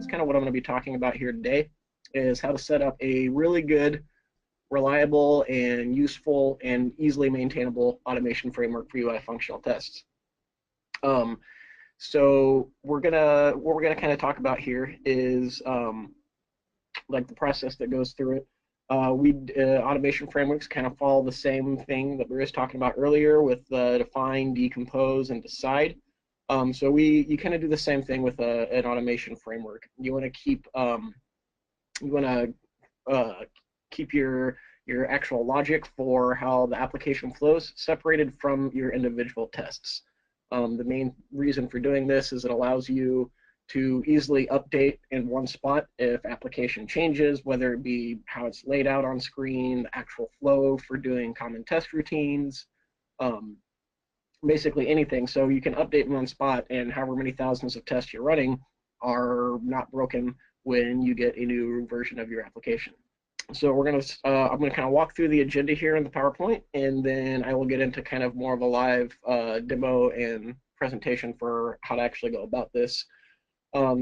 kind of what I'm going to be talking about here today, is how to set up a really good, reliable, and useful and easily maintainable automation framework for UI functional tests. So what we're gonna kind of talk about here is like the process that goes through it. Automation frameworks kind of follow the same thing that we were just talking about earlier with define, decompose, and decide. So you kind of do the same thing with an automation framework. You want to keep your actual logic for how the application flows separated from your individual tests. The main reason for doing this is it allows you to easily update in one spot if application changes, whether it be how it's laid out on screen, the actual flow for doing common test routines, basically anything. So you can update in one spot, and however many thousands of tests you're running are not broken when you get a new version of your application. So I'm gonna kind of walk through the agenda here in the PowerPoint, and then I will get into kind of more of a live demo and presentation for how to actually go about this.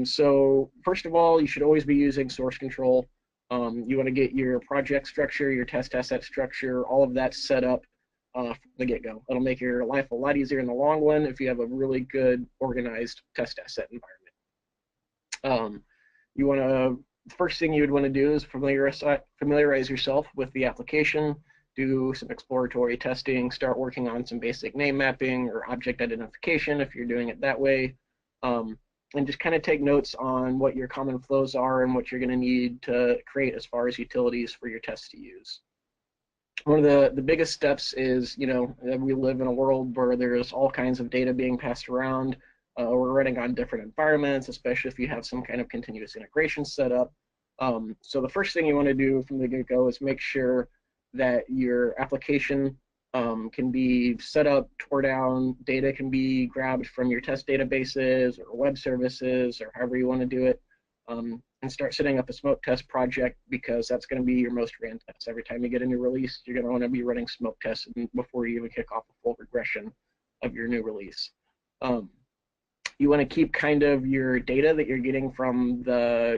So first of all, you should always be using source control. You want to get your project structure, your test asset structure, all of that set up from the get-go. It'll make your life a lot easier in the long run if you have a really good organized test asset environment. The first thing you would want to do is familiarize yourself with the application, do some exploratory testing, start working on some basic name mapping or object identification if you're doing it that way. And just kind of take notes on what your common flows are and what you're going to need to create as far as utilities for your tests to use. One of the biggest steps is, we live in a world where there's all kinds of data being passed around. We're running on different environments, especially if you have some kind of continuous integration set up. So the first thing you want to do from the get-go is make sure that your application can be set up, tore down, data can be grabbed from your test databases or web services or however you want to do it, and start setting up a smoke test project, because that's going to be your most ran test. Every time you get a new release, you're going to want to be running smoke tests before you even kick off a full regression of your new release. You want to keep kind of your data that you're getting from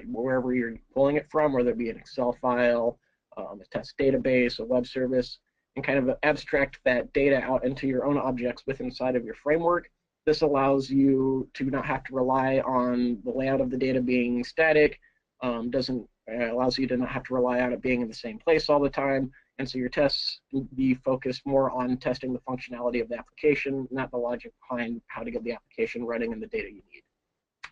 wherever you're pulling it from, whether it be an Excel file, a test database, a web service, and kind of abstract that data out into your own objects inside of your framework. This allows you to not have to rely on the layout of the data being static. Allows you to not have to rely on it being in the same place all the time. And so your tests will be focused more on testing the functionality of the application, not the logic behind how to get the application running and the data you need.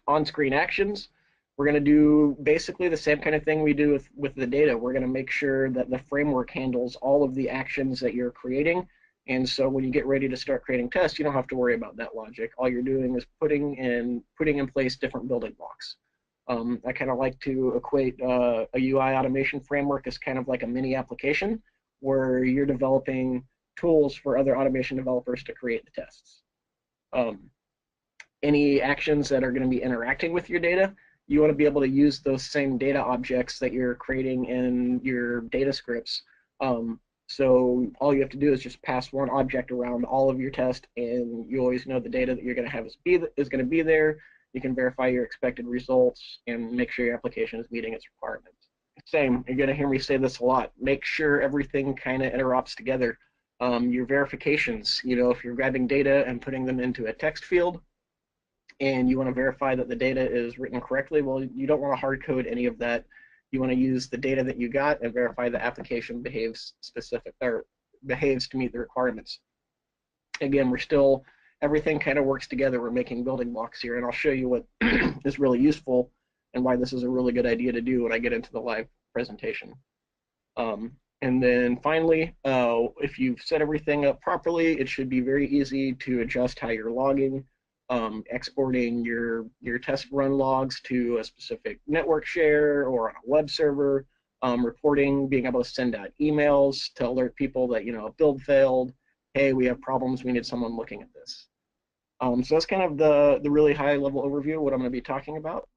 On-screen actions, we're going to do basically the same kind of thing we do with the data. We're going to make sure that the framework handles all of the actions that you're creating. And so when you get ready to start creating tests, you don't have to worry about that logic. All you're doing is putting in place different building blocks. I kind of like to equate a UI automation framework as kind of like a mini application where you're developing tools for other automation developers to create the tests. Any actions that are going to be interacting with your data, you want to be able to use those same data objects that you're creating in your data scripts. So all you have to do is just pass one object around all of your tests, and you always know the data that you're going to have is going to be there. You can verify your expected results and make sure your application is meeting its requirements. Same, you're going to hear me say this a lot. Make sure everything kind of interops together. Your verifications, if you're grabbing data and putting them into a text field, and you want to verify that the data is written correctly, well, you don't want to hard code any of that. You want to use the data that you got and verify the application behaves to meet the requirements. Again, everything kind of works together. We're making building blocks here, and I'll show you what is really useful and why this is a really good idea to do when I get into the live presentation. And then finally, if you've set everything up properly, it should be very easy to adjust how you're logging, exporting your test run logs to a specific network share or on a web server, reporting, being able to send out emails to alert people that a build failed. Hey, we have problems, we need someone looking at this. So that's kind of the really high level overview of what I'm going to be talking about.